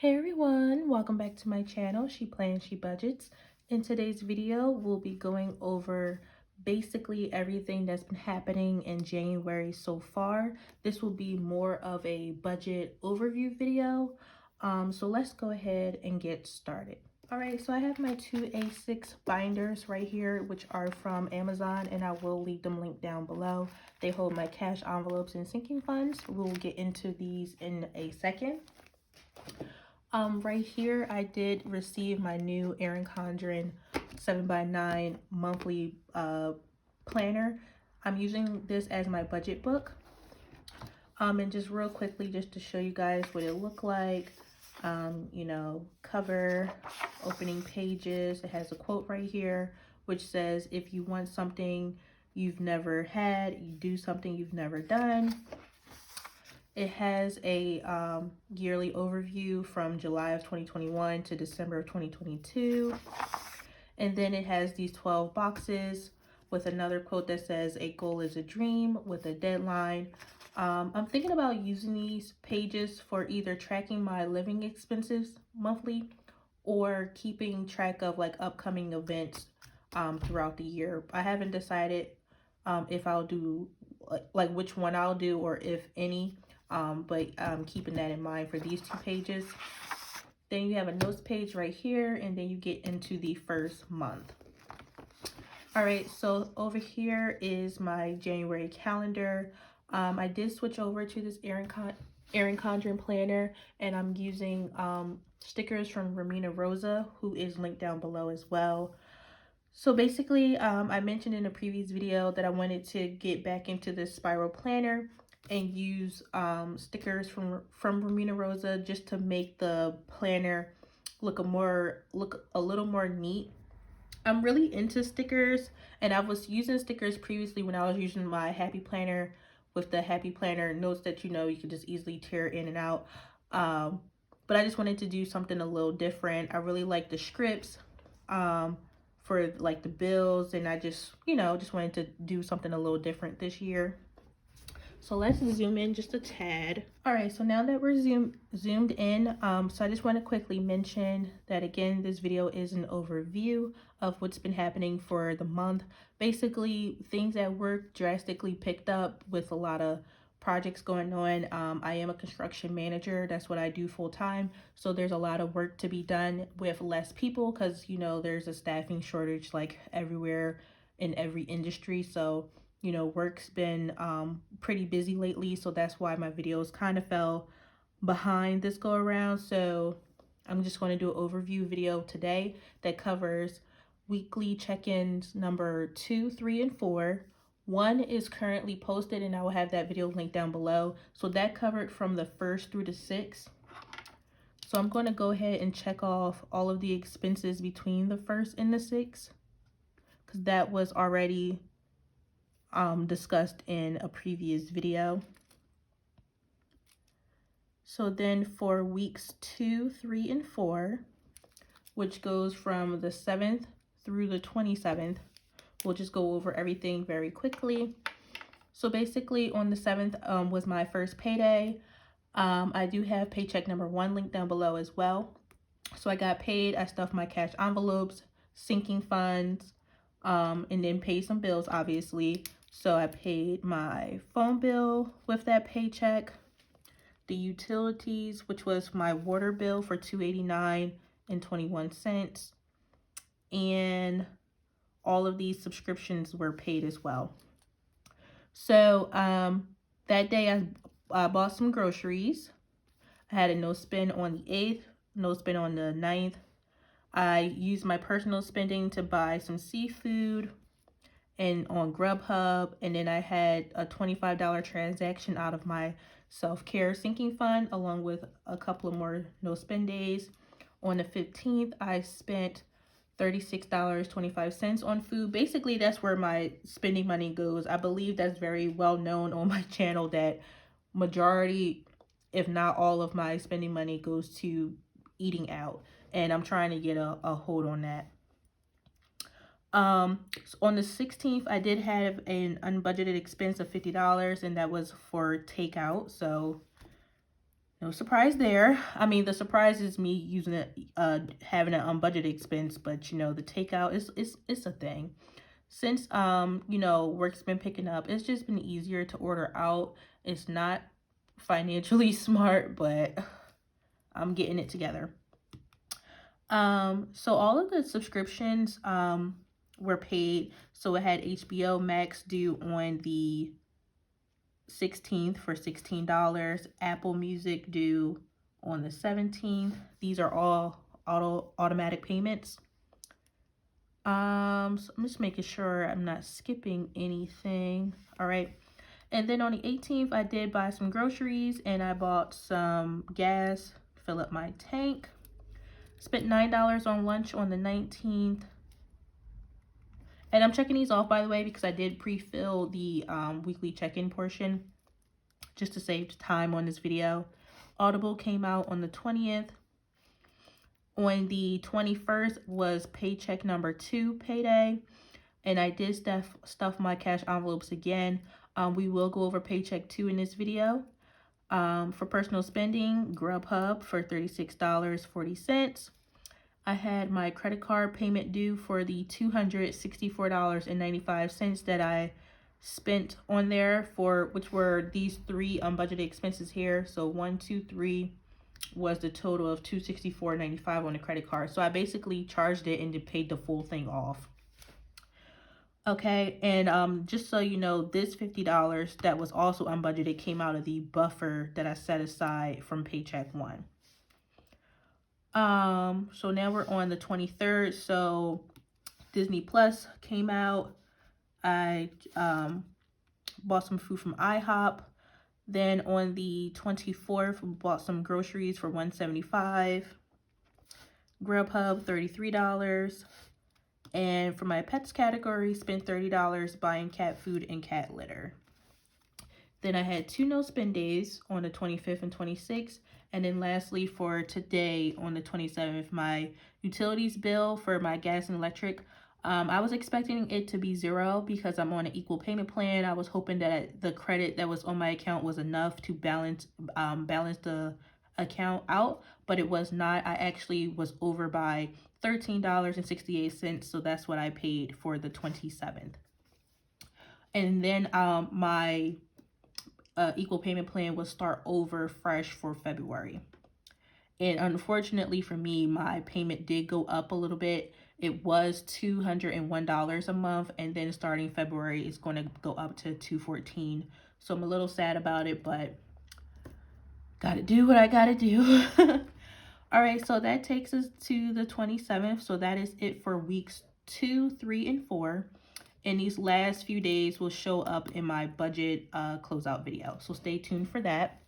Hey everyone, welcome back to my channel, She Plans, She Budgets. In today's video, we'll be going over basically everything that's been happening in January so far. This will be more of a budget overview video. So let's go ahead and get started. All right, so I have my two A6 binders right here, which are from Amazon, and I will leave them linked down below. They hold my cash envelopes and sinking funds. We'll get into these in a second. Right here, I did receive my new Erin Condren 7x9 monthly planner. I'm using this as my budget book. And just real quickly, just to show you guys what it looked like. Cover, opening pages. It has a quote right here, which says, if you want something you've never had, you do something you've never done. It has a yearly overview from July of 2021 to December of 2022. And then it has these 12 boxes with another quote that says, a goal is a dream with a deadline. I'm thinking about using these pages for either tracking my living expenses monthly or keeping track of like upcoming events throughout the year. I haven't decided if I'll do like which one I'll do or if any. But keeping that in mind for these two pages. Then you have a notes page right here, and then you get into the first month. All right, so over here is my January calendar. I did switch over to this Erin Condren planner, and I'm using stickers from Romina Rosa, who is linked down below as well. So basically, I mentioned in a previous video that I wanted to get back into this spiral planner and use stickers from Romina Rosa just to make the planner look a little more neat. I'm really into stickers, and I was using stickers previously when I was using my Happy Planner with the Happy Planner notes that you can just easily tear in and out. But I just wanted to do something a little different. I really like the scripts for like the bills, and I just wanted to do something a little different this year. So let's zoom in just a tad. All right, so now that we're zoomed in, so I just want to quickly mention that again, this video is an overview of what's been happening for the month. Basically, things at work drastically picked up with a lot of projects going on. I am a construction manager. That's what I do full time. So there's a lot of work to be done with less people because, there's a staffing shortage like everywhere in every industry. So work's been pretty busy lately, so that's why my videos kind of fell behind this go around. So I'm just going to do an overview video today that covers weekly check-ins number 2, 3, and 4. 1 is currently posted, and I will have that video linked down below. So that covered from the 1st through the 6th. So I'm going to go ahead and check off all of the expenses between the 1st and the 6th, because that was already discussed in a previous video. So then for weeks 2, 3, and 4, which goes from the 7th through the 27th, we'll just go over everything very quickly. So basically on the 7th was my first payday. I do have paycheck number 1 linked down below as well. So I got paid, I stuffed my cash envelopes, sinking funds, and then paid some bills, obviously. So I paid my phone bill with that paycheck, the utilities, which was my water bill for $289.21, and all of these subscriptions were paid as well. So that day I bought some groceries. I had a no spend on the 8th, no spend on the 9th. I used my personal spending to buy some seafood and on Grubhub, and then I had a $25 transaction out of my self-care sinking fund along with a couple of more no spend days. On the 15th, I spent $36.25 on food. Basically, that's where my spending money goes. I believe that's very well known on my channel that majority, if not all of my spending money goes to eating out, and I'm trying to get a hold on that. So on the 16th, I did have an unbudgeted expense of $50, and that was for takeout. So No surprise there. I mean, the surprise is me using it, having an unbudgeted expense, but you know, the takeout is a thing. Since you know, work's been picking up, it's just been easier to order out. It's not financially smart, but I'm getting it together. So all of the subscriptions were paid. So it had HBO Max due on the 16th for $16, Apple Music due on the 17th. These are all automatic payments. So I'm just making sure I'm not skipping anything. All right. And then on the 18th, I did buy some groceries and I bought some gas, fill up my tank. Spent $9 on lunch on the 19th. And I'm checking these off, by the way, because I did pre-fill the weekly check-in portion just to save time on this video. Audible came out on the 20th. On the 21st was paycheck number 2 payday. And I did stuff my cash envelopes again. We will go over paycheck 2 in this video. For personal spending, Grubhub for $36.40. I had my credit card payment due for the $264.95 that I spent on there, for which were these 3 unbudgeted expenses here. So 1, 2, 3 was the total of $264.95 on the credit card. So I basically charged it and paid the full thing off. Okay, and just so you know, this $50 that was also unbudgeted came out of the buffer that I set aside from paycheck 1. So now we're on the 23rd. So Disney Plus came out. I bought some food from IHOP. Then on the 24th, bought some groceries for $175. Grubhub, $33. And for my pets category, spent $30 buying cat food and cat litter. Then I had 2 no spend days on the 25th and 26th. And then lastly, for today on the 27th, my utilities bill for my gas and electric, I was expecting it to be 0 because I'm on an equal payment plan. I was hoping that the credit that was on my account was enough to balance the account out, but it was not. I actually was over by $13.68, so that's what I paid for the 27th. And then my equal payment plan will start over fresh for February. And unfortunately for me, my payment did go up a little bit. It was $201 a month, and then starting February, it's going to go up to $214. So I'm a little sad about it, but gotta do what I gotta do. All right, so that takes us to the 27th. So that is it for weeks 2, 3, and 4. And these last few days will show up in my budget closeout video. So stay tuned for that.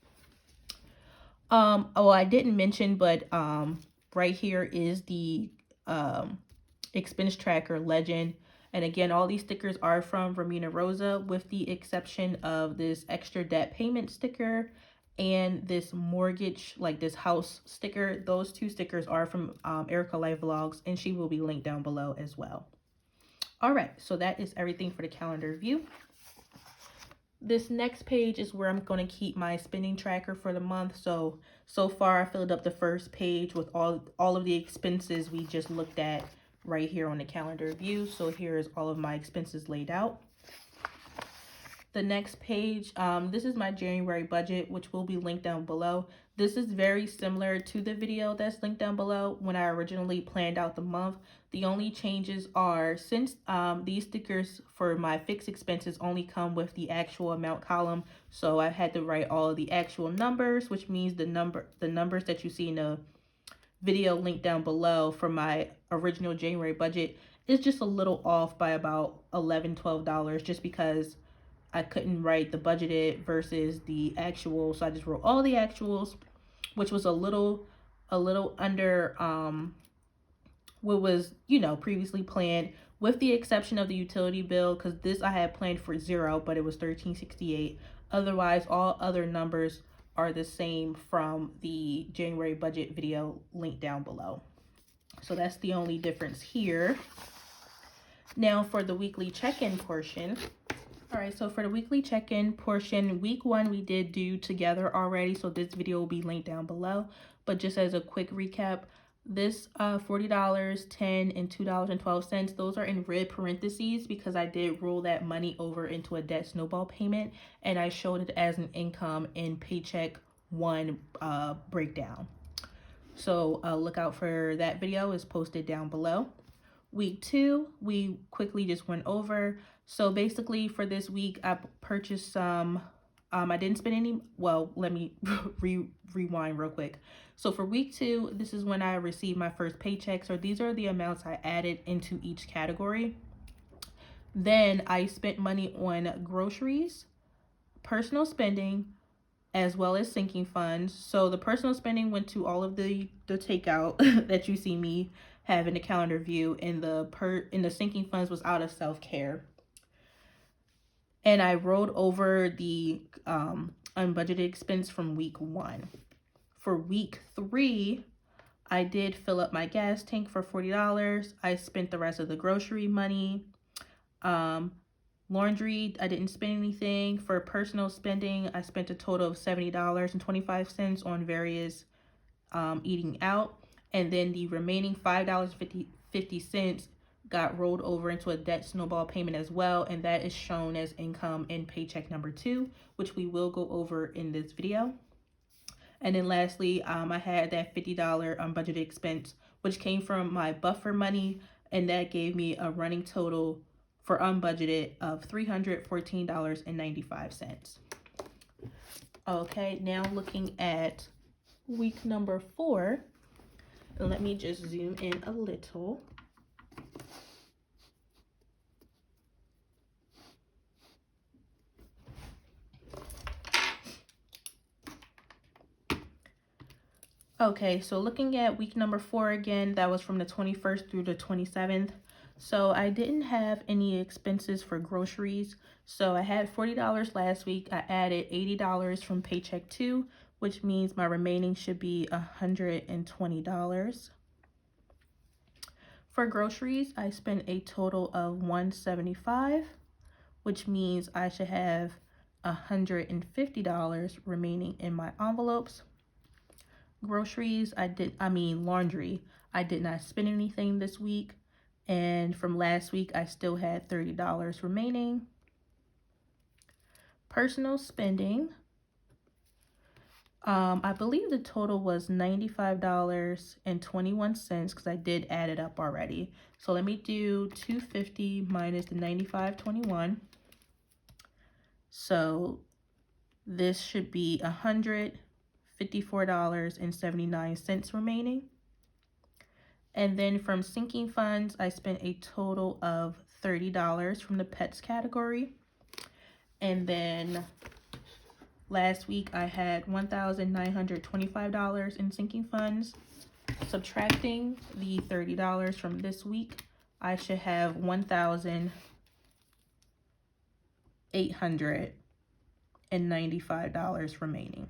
Oh, I didn't mention, but right here is the expense tracker legend. And again, all these stickers are from Romina Rosa, with the exception of this extra debt payment sticker and this mortgage, like this house sticker. Those 2 stickers are from Erica Life Vlogs, and she will be linked down below as well. All right, so that is everything for the calendar view. This next page is where I'm going to keep my spending tracker for the month. So far I filled up the first page with all of the expenses we just looked at right here on the calendar view. So here's all of my expenses laid out. The next page, this is my January budget, which will be linked down below. This is very similar to the video that's linked down below when I originally planned out the month. The only changes are, since these stickers for my fixed expenses only come with the actual amount column, so I had to write all of the actual numbers, which means the numbers that you see in the video link down below for my original January budget is just a little off by about $11-12, just because I couldn't write the budgeted versus the actual, so I just wrote all the actuals, which was a little under what was, you know, previously planned, with the exception of the utility bill, because this I had planned for 0, but it was $13.68. Otherwise, all other numbers are the same from the January budget video linked down below. So that's the only difference here. Now for the weekly check-in portion, All right, so for the weekly check-in portion, week 1 we did do together already, so this video will be linked down below. But just as a quick recap, this $40, $10, and $2.12, those are in red parentheses because I did roll that money over into a debt snowball payment, and I showed it as an income in Paycheck 1 breakdown. So look out for that video. It's posted down below. Week 2, we quickly just went over. So basically for this week, I purchased some, I didn't spend any, well, let me rewind real quick. So for week 2, this is when I received my first paycheck. So these are the amounts I added into each category. Then I spent money on groceries, personal spending, as well as sinking funds. So the personal spending went to all of the takeout that you see me have in the calendar view, and the sinking funds was out of self-care. And I rolled over the unbudgeted expense from week 1. For week 3, I did fill up my gas tank for $40. I spent the rest of the grocery money. Laundry, I didn't spend anything. For personal spending, I spent a total of $70.25 on various eating out. And then the remaining $5.50 got rolled over into a debt snowball payment as well. And that is shown as income in paycheck number 2, which we will go over in this video. And then lastly, I had that $50 unbudgeted expense, which came from my buffer money. And that gave me a running total for unbudgeted of $314.95. Okay, now looking at week number 4, let me just zoom in a little. Okay, so looking at week number 4 again, that was from the 21st through the 27th. So I didn't have any expenses for groceries. So I had $40 last week. I added $80 from paycheck 2, which means my remaining should be $120. For groceries, I spent a total of $175, which means I should have $150 remaining in my envelopes. Groceries, laundry, I did not spend anything this week. And from last week, I still had $30 remaining. Personal spending, I believe the total was $95.21 because I did add it up already. So let me do $250 minus the $95.21. So this should be $154.79 remaining. And then from sinking funds, I spent a total of $30 from the pets category. And then last week I had $1,925 in sinking funds. Subtracting the $30 from this week, I should have $1,895 remaining.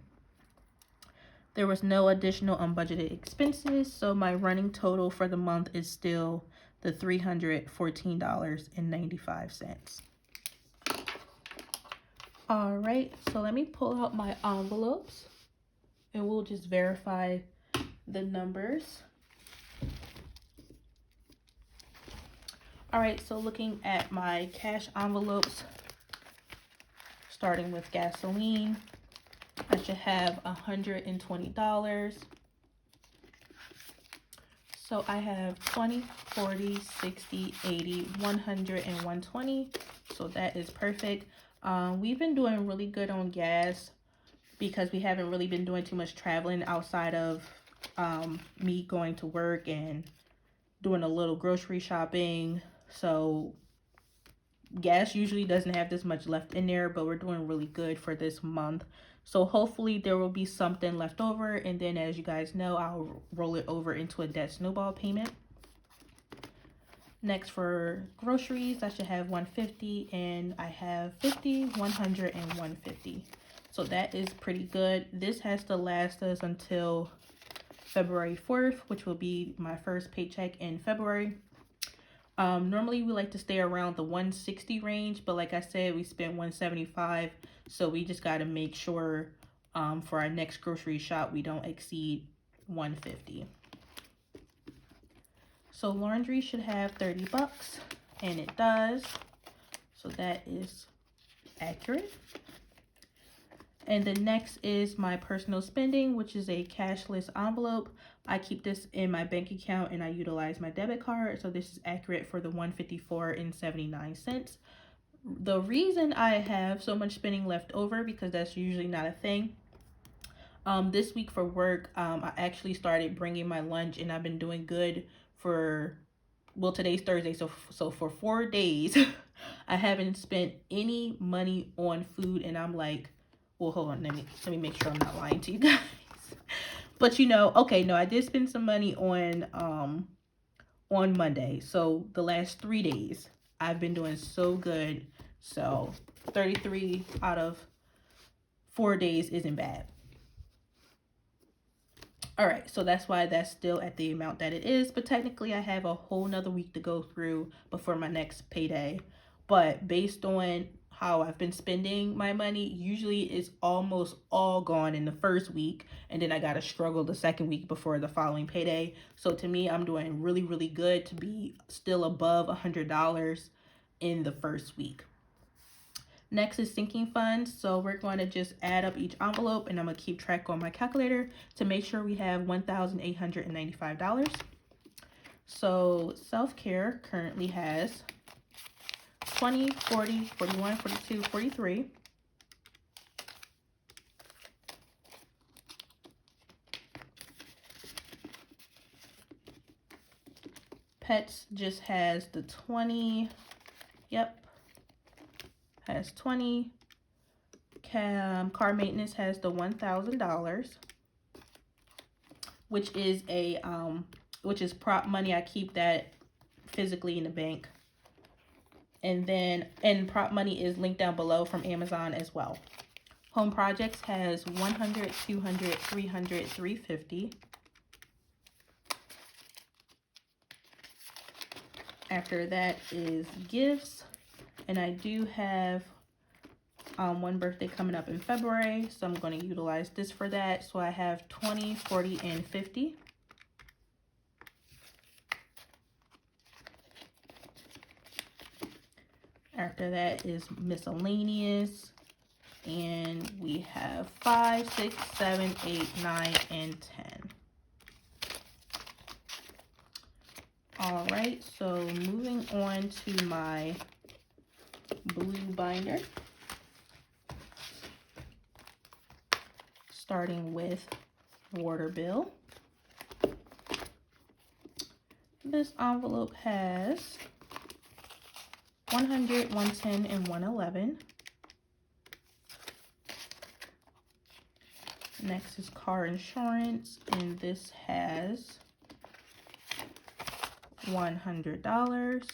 There was no additional unbudgeted expenses, so my running total for the month is still the $314.95. All right, so let me pull out my envelopes and we'll just verify the numbers. All right, so looking at my cash envelopes, starting with gasoline, I should have $120. So I have 20, 40, 60, 80, 100, and 120. So that is perfect. We've been doing really good on gas because we haven't really been doing too much traveling outside of me going to work and doing a little grocery shopping. So gas usually doesn't have this much left in there, but we're doing really good for this month. So hopefully there will be something left over, and then as you guys know, I'll roll it over into a debt snowball payment. Next, for groceries, I should have $150, and I have $50, $100, and $150. So that is pretty good. This has to last us until February 4th, which will be my first paycheck in February. Normally we like to stay around the 160 range, but like I said, we spent 175, so we just got to make sure for our next grocery shop we don't exceed 150. So laundry should have 30 bucks, and it does. So that is accurate. And the next is my personal spending, which is a cashless envelope. I keep this in my bank account and I utilize my debit card. So this is accurate for the $154.79. The reason I have so much spending left over, because that's usually not a thing. This week for work, I actually started bringing my lunch, and I've been doing good for, well, today's Thursday, so for 4 days, I haven't spent any money on food, and I'm like, well, hold on, let me make sure I'm not lying to you guys. But okay, no, I did spend some money on Monday. So the last 3 days, I've been doing so good. So 33 out of 4 days isn't bad. All right, so that's why that's still at the amount that it is. But technically, I have a whole nother week to go through before my next payday. But based on how I've been spending my money, usually it's almost all gone in the first week. And then I got to struggle the second week before the following payday. So to me, I'm doing really, really good to be still above $100 in the first week. Next is sinking funds. So we're going to just add up each envelope, and I'm going to keep track on my calculator to make sure we have $1,895. So self-care currently has 20, 40, 41, 42, 43. Pets just has the 20. Yep. Has 20. Car maintenance has the $1,000, which is prop money. I keep that physically in the bank. And prop money is linked down below from Amazon as well. Home projects has 100, 200, 300, 350. After that is gifts, and I do have one birthday coming up in February, so I'm going to utilize this for that. So I have 20, 40, and 50. After that is miscellaneous, and we have 5, 6, 7, 8, 9, and 10. All right, so moving on to my blue binder. Starting with water bill. This envelope has 100, 110, and 111. Next is car insurance, and this has $100.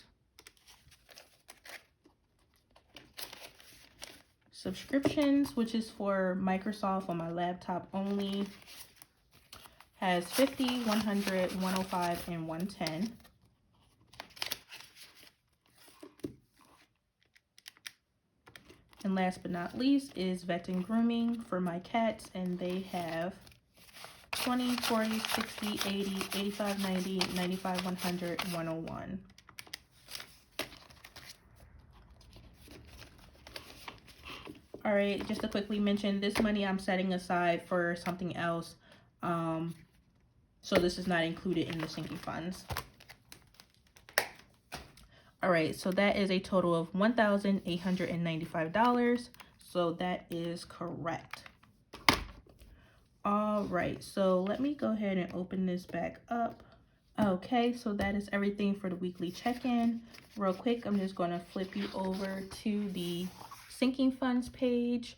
Subscriptions, which is for Microsoft on my laptop only, has 50, 100, 105, and 110. And last but not least is vet and grooming for my cats, and they have 20, 40, 60, 80, 85, 90, 95, 100, 101. All right, just to quickly mention, this money I'm setting aside for something else. So this is not included in the sinking funds. All right, so that is a total of $1,895. So that is correct. All right, so let me go ahead and open this back up. Okay, so that is everything for the weekly check-in. Real quick, I'm just going to flip you over to the sinking funds page,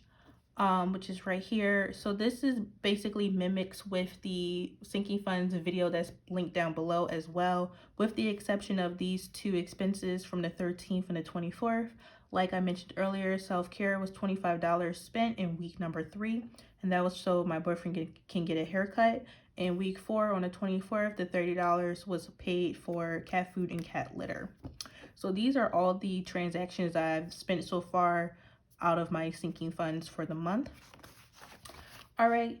which is right here. So this is basically mimics with the sinking funds video that's linked down below as well, with the exception of these two expenses from the 13th and the 24th. Like I mentioned earlier, self-care was $25 spent in week number 3, and that was so my boyfriend can get a haircut. In week 4 on the 24th, the $30 was paid for cat food and cat litter. So these are all the transactions I've spent so far out of my sinking funds for the month. All right,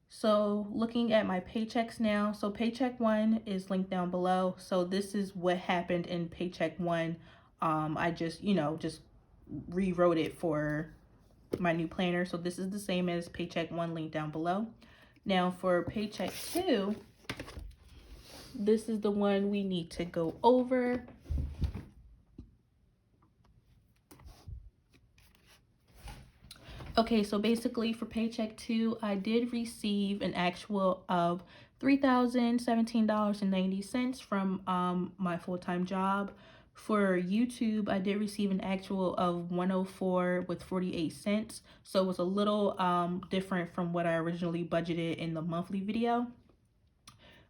so looking at my paychecks now. So paycheck 1 is linked down below. So this is what happened in paycheck 1. I just, just rewrote it for my new planner. So this is the same as paycheck 1 linked down below. Now for paycheck 2, this is the one we need to go over. Okay, so basically for paycheck 2, I did receive an actual of $3,017.90 from my full-time job. For YouTube, I did receive an actual of $104 with 48 cents. So it was a little different from what I originally budgeted in the monthly video.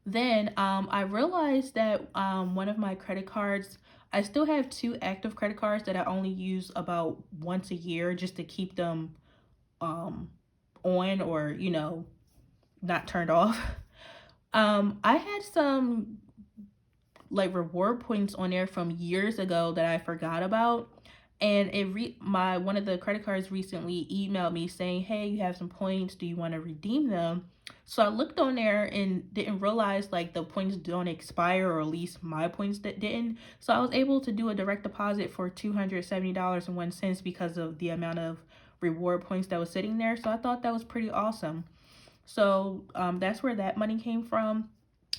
Then I realized that one of my credit cards, I still have 2 active credit cards that I only use about once a year just to keep them on, or not turned off. I had some like reward points on there from years ago that I forgot about, and one of the credit cards recently emailed me saying, hey, you have some points, do you want to redeem them? So I looked on there and didn't realize like the points don't expire, or at least my points that didn't. So I was able to do a direct deposit for $270.01 because of the amount of reward points that was sitting there. So I thought that was pretty awesome. So that's where that money came from.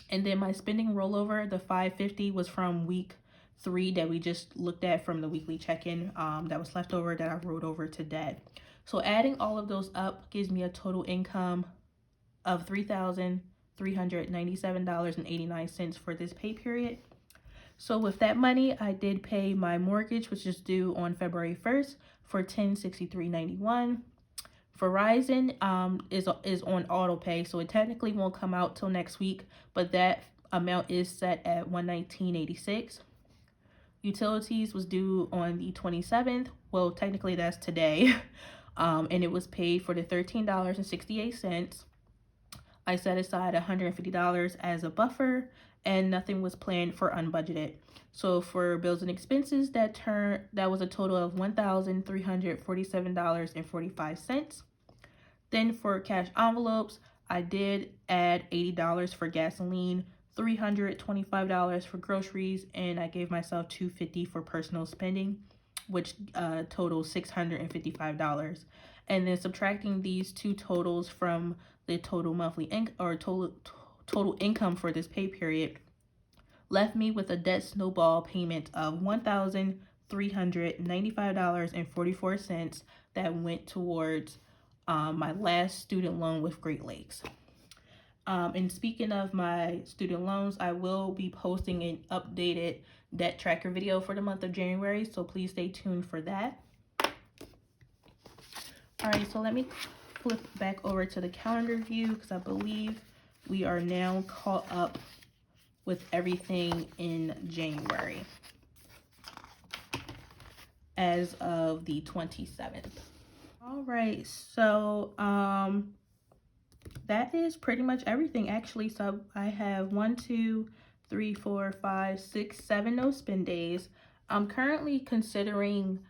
And then my spending rollover, the $550, was from week 3 that we just looked at from the weekly check-in that was left over that I wrote over today. So adding all of those up gives me a total income of $3,397.89 for this pay period. So with that money, I did pay my mortgage, which is due on February 1st for $1,063.91. Verizon is on auto pay, so it technically won't come out till next week, but that amount is set at $119.86. Utilities was due on the 27th. Well, technically that's today. And it was paid for the $13.68. I set aside $150 as a buffer, and nothing was planned for unbudgeted. So for bills and expenses, that was a total of $1,347.45. Then for cash envelopes, I did add $80 for gasoline, $325 for groceries, and I gave myself $250 for personal spending, which totals $655. And then subtracting these two totals from the total monthly total income for this pay period left me with a debt snowball payment of $1,395.44 that went towards my last student loan with Great Lakes. And speaking of my student loans, I will be posting an updated debt tracker video for the month of January, so please stay tuned for that. All right, so let me flip back over to the calendar view because I believe we are now caught up with everything in January as of the 27th. All right, so that is pretty much everything actually. So I have 1, 2, 3, 4, 5, 6, 7 no spend days. I'm currently considering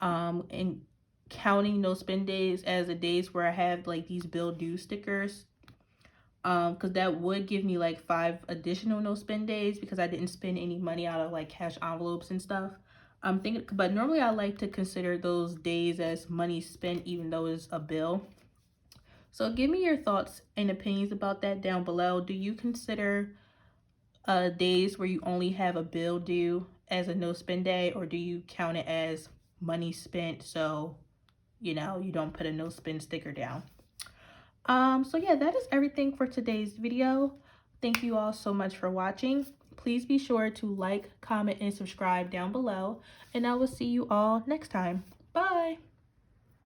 and counting no spend days as the days where I have like these bill due stickers, because that would give me like 5 additional no spend days because I didn't spend any money out of like cash envelopes and stuff. I'm thinking, but normally I like to consider those days as money spent even though it's a bill. So give me your thoughts and opinions about that down below. Do you consider days where you only have a bill due as a no spend day, or do you count it as money spent so you don't put a no spend sticker down? So yeah, that is everything for today's video. Thank you all so much for watching. Please be sure to like, comment, and subscribe down below, and I will see you all next time. Bye!